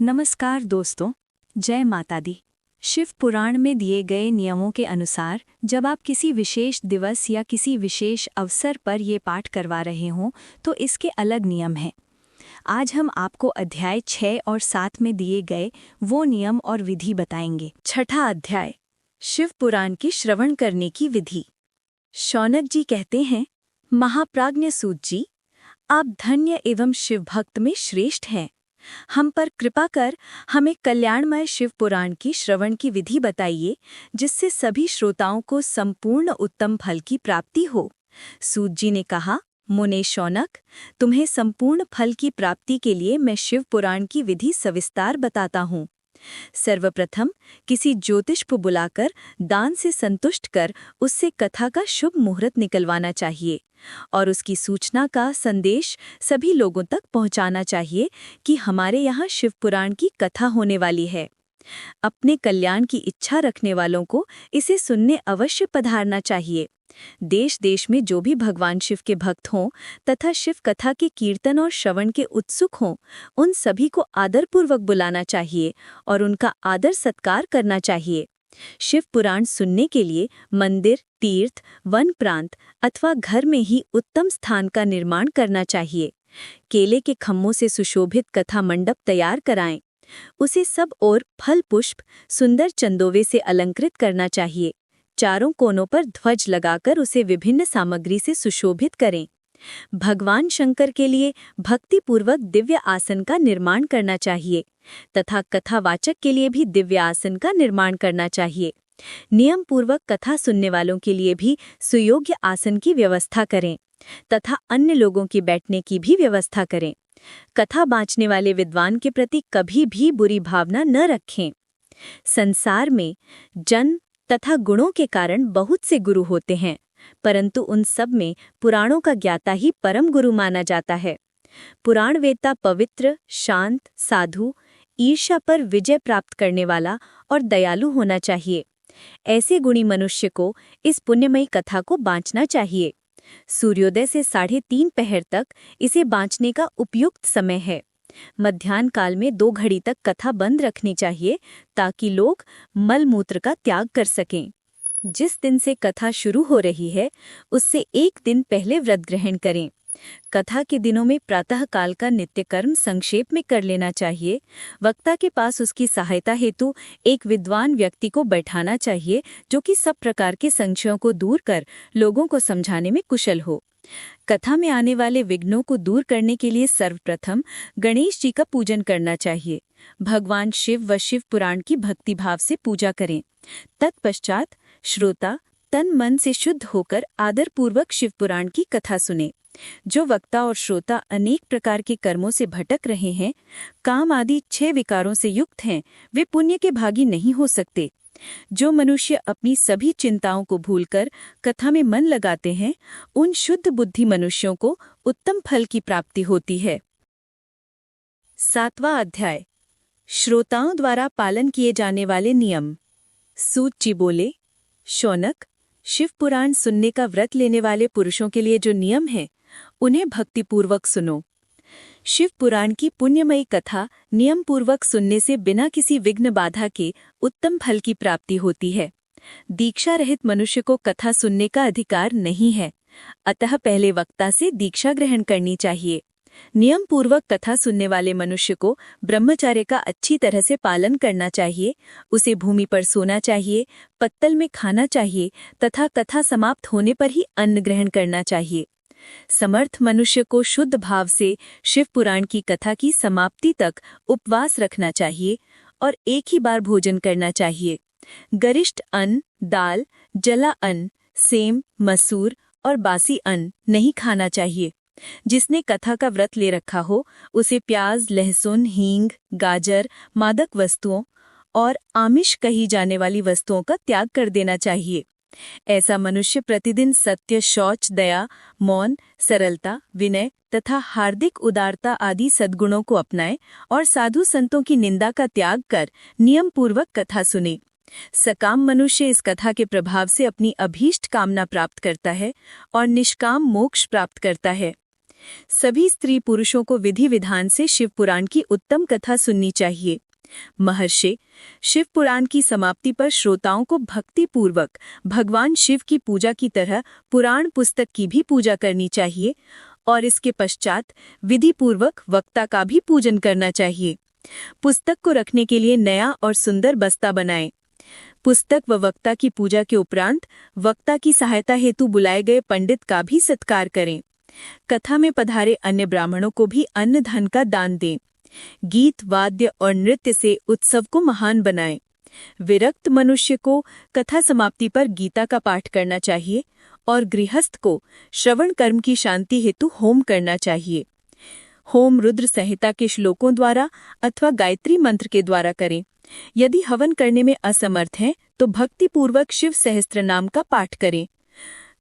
नमस्कार दोस्तों, जय माता दी। शिव पुराण में दिए गए नियमों के अनुसार जब आप किसी विशेष दिवस या किसी विशेष अवसर पर ये पाठ करवा रहे हों तो इसके अलग नियम हैं। आज हम आपको अध्याय 6 और 7 में दिए गए वो नियम और विधि बताएंगे। छठा अध्याय, शिव पुराण की श्रवण करने की विधि। शौनक जी कहते हैं, महाप्राज्ञ सूत जी, आप धन्य एवं शिव भक्त में श्रेष्ठ हैं। हम पर कृपा कर हमें कल्याणमय शिव पुराण की श्रवण की विधि बताइए, जिससे सभी श्रोताओं को संपूर्ण उत्तम फल की प्राप्ति हो। सूत जी ने कहा, मुने शौनक, तुम्हें संपूर्ण फल की प्राप्ति के लिए मैं शिव पुराण की विधि सविस्तार बताता हूँ। सर्वप्रथम किसी ज्योतिष को बुलाकर दान से संतुष्ट कर उससे कथा का शुभ मुहूर्त निकलवाना चाहिए और उसकी सूचना का संदेश सभी लोगों तक पहुंचाना चाहिए कि हमारे यहाँ शिव पुराण की कथा होने वाली है। अपने कल्याण की इच्छा रखने वालों को इसे सुनने अवश्य पधारना चाहिए। देश देश में जो भी भगवान शिव के भक्त हों तथा शिव कथा के कीर्तन और श्रवण के उत्सुक हों, उन सभी को आदरपूर्वक बुलाना चाहिए और उनका आदर सत्कार करना चाहिए। शिव पुराण सुनने के लिए मंदिर, तीर्थ, वन प्रांत अथवा घर में ही उत्तम स्थान का निर्माण करना चाहिए। केले के खम्भों से सुशोभित कथा मंडप तैयार कराएं। उसे सब ओर फल पुष्प सुंदर चंदोवे से अलंकृत करना चाहिए। चारों कोनों पर ध्वज लगाकर उसे विभिन्न सामग्री से सुशोभित करें। भगवान शंकर के लिए भक्तिपूर्वक दिव्य आसन का निर्माण करना चाहिए तथा कथावाचक के लिए भी दिव्य आसन का निर्माण करना चाहिए। नियम पूर्वक कथा सुनने वालों के लिए भी सुयोग्य आसन की व्यवस्था करें तथा अन्य लोगों की बैठने की भी व्यवस्था करें। कथा बाँचने वाले विद्वान के प्रति कभी भी बुरी भावना न रखें। संसार में जन्म तथा गुणों के कारण बहुत से गुरु होते हैं, परंतु उन सब में पुराणों का ज्ञाता ही परम गुरु माना जाता है। पुराण वेत्ता पवित्र, शांत, साधु, ईर्ष्या पर विजय प्राप्त करने वाला और दयालु होना चाहिए। ऐसे गुणी मनुष्य को इस पुण्यमयी कथा को बाँचना चाहिए। सूर्योदय से 3:30 पहर तक इसे बाँचने का उपयुक्त समय है। मध्याह्न काल में 2 घड़ी तक कथा बंद रखनी चाहिए ताकि लोग मल मूत्र का त्याग कर सकें। जिस दिन से कथा शुरू हो रही है उससे 1 दिन पहले व्रत ग्रहण करें। कथा के दिनों में प्रातः काल का नित्य कर्म संक्षेप में कर लेना चाहिए। वक्ता के पास उसकी सहायता हेतु एक विद्वान व्यक्ति को बैठाना चाहिए जो कि सब प्रकार के संशयों को दूर कर लोगों को समझाने में कुशल हो। कथा में आने वाले विघ्नों को दूर करने के लिए सर्वप्रथम गणेश जी का पूजन करना चाहिए। भगवान शिव व शिव पुराण की भक्तिभाव से पूजा करें। तत्पश्चात श्रोता तन मन से शुद्ध होकर आदरपूर्वक शिव पुराण की कथा सुने। जो वक्ता और श्रोता अनेक प्रकार के कर्मों से भटक रहे हैं, काम आदि 6 विकारों से युक्त हैं, वे पुण्य के भागी नहीं हो सकते। जो मनुष्य अपनी सभी चिंताओं को भूलकर कथा में मन लगाते हैं, उन शुद्ध बुद्धि मनुष्यों को उत्तम फल की प्राप्ति होती है। 7वां अध्याय, श्रोताओं द्वारा पालन किए जाने वाले नियम। सूत जी बोले, शौनक, शिव पुराण सुनने का व्रत लेने वाले पुरुषों के लिए जो नियम है उन्हें भक्तिपूर्वक सुनो। शिव पुराण की पुण्यमयी कथा नियम पूर्वक सुनने से बिना किसी विघ्न बाधा के उत्तम फल की प्राप्ति होती है। दीक्षा रहित मनुष्य को कथा सुनने का अधिकार नहीं है, अतः पहले वक्ता से दीक्षा ग्रहण करनी चाहिए। नियम पूर्वक कथा सुनने वाले मनुष्य को ब्रह्मचर्य का अच्छी तरह से पालन करना चाहिए। उसे भूमि पर सोना चाहिए, पत्तल में खाना चाहिए तथा कथा समाप्त होने पर ही अन्न ग्रहण करना चाहिए। समर्थ मनुष्य को शुद्ध भाव से शिव पुराण की कथा की समाप्ति तक उपवास रखना चाहिए और एक ही बार भोजन करना चाहिए। गरिष्ठ अन्न, दाल, जला अन्न, सेम, मसूर और बासी अन्न नहीं खाना चाहिए। जिसने कथा का व्रत ले रखा हो उसे प्याज, लहसुन, हींग, गाजर, मादक वस्तुओं और आमिष कही जाने वाली वस्तुओं का त्याग कर देना चाहिए। ऐसा मनुष्य प्रतिदिन सत्य, शौच, दया, मौन, सरलता, विनय तथा हार्दिक उदारता आदि सद्गुणों को अपनाए और साधु संतों की निंदा का त्याग कर नियम पूर्वक कथा सुने। सकाम मनुष्य इस कथा के प्रभाव से अपनी अभीष्ट कामना प्राप्त करता है और निष्काम मोक्ष प्राप्त करता है। सभी स्त्री पुरुषों को विधि विधान से शिव पुराण की उत्तम कथा सुननी चाहिए। महर्षि, शिव पुराण की समाप्ति पर श्रोताओं को भक्ति पूर्वक भगवान शिव की पूजा की तरह पुराण पुस्तक की भी पूजा करनी चाहिए और इसके पश्चात विधि पूर्वक वक्ता का भी पूजन करना चाहिए। पुस्तक को रखने के लिए नया और सुंदर बस्ता बनाएं। पुस्तक व वक्ता की पूजा के उपरांत वक्ता की सहायता हेतु बुलाए गए पंडित का भी सत्कार करें। कथा में पधारे अन्य ब्राह्मणों को भी अन्न धन का दान दें। गीत, वाद्य और नृत्य से उत्सव को महान बनाएं। विरक्त मनुष्य को कथा समाप्ति पर गीता का पाठ करना चाहिए और गृहस्थ को श्रवण कर्म की शांति हेतु होम करना चाहिए। होम रुद्र संहिता के श्लोकों द्वारा अथवा गायत्री मंत्र के द्वारा करें। यदि हवन करने में असमर्थ हैं तो भक्तिपूर्वक शिव सहस्त्र नाम का पाठ करें।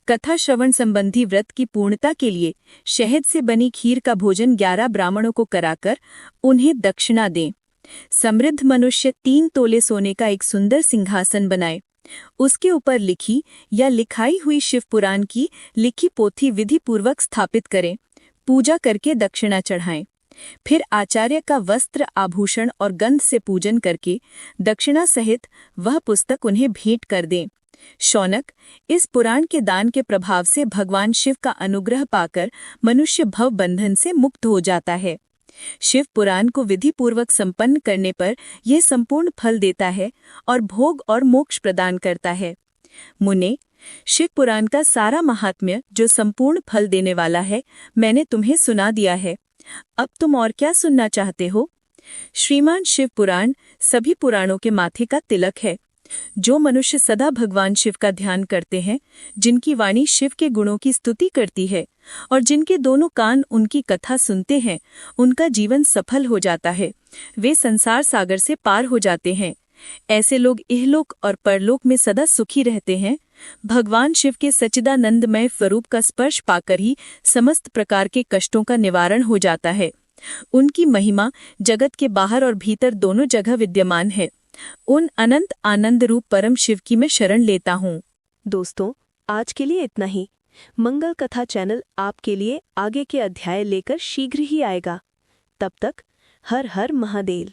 कथा श्रवण संबंधी व्रत की पूर्णता के लिए शहद से बनी खीर का भोजन 11 ब्राह्मणों को कराकर उन्हें दक्षिणा दें। समृद्ध मनुष्य 3 तोले सोने का एक सुंदर सिंहासन बनाए। उसके ऊपर लिखी या लिखाई हुई शिव पुराण की लिखी पोथी विधि पूर्वक स्थापित करें। पूजा करके दक्षिणा चढ़ाएं। फिर आचार्य का वस्त्र, आभूषण और गंध से पूजन करके दक्षिणा सहित वह पुस्तक उन्हें भेंट कर दें। शौनक, इस पुराण के दान के प्रभाव से भगवान शिव का अनुग्रह पाकर मनुष्य भव बंधन से मुक्त हो जाता है। शिव पुराण को विधि पूर्वक संपन्न करने पर यह संपूर्ण फल देता है और भोग और मोक्ष प्रदान करता है। मुने, शिव पुराण का सारा महात्म्य जो संपूर्ण फल देने वाला है मैंने तुम्हें सुना दिया है। अब तुम और क्या सुनना चाहते हो? श्रीमान शिव पुराण सभी पुराणों के माथे का तिलक है। जो मनुष्य सदा भगवान शिव का ध्यान करते हैं, जिनकी वाणी शिव के गुणों की स्तुति करती है और जिनके दोनों कान उनकी कथा सुनते हैं, उनका जीवन सफल हो जाता है। वे संसार सागर से पार हो जाते हैं। ऐसे लोग इहलोक और परलोक में सदा सुखी रहते हैं। भगवान शिव के सच्चिदानंदमय स्वरूप का स्पर्श पाकर ही समस्त प्रकार के कष्टों का निवारण हो जाता है। उनकी महिमा जगत के बाहर और भीतर दोनों जगह विद्यमान है। उन अनंत आनंद रूप परम शिव की मैं शरण लेता हूँ। दोस्तों, आज के लिए इतना ही। मंगल कथा चैनल आपके लिए आगे के अध्याय लेकर शीघ्र ही आएगा। तब तक हर हर महादेव।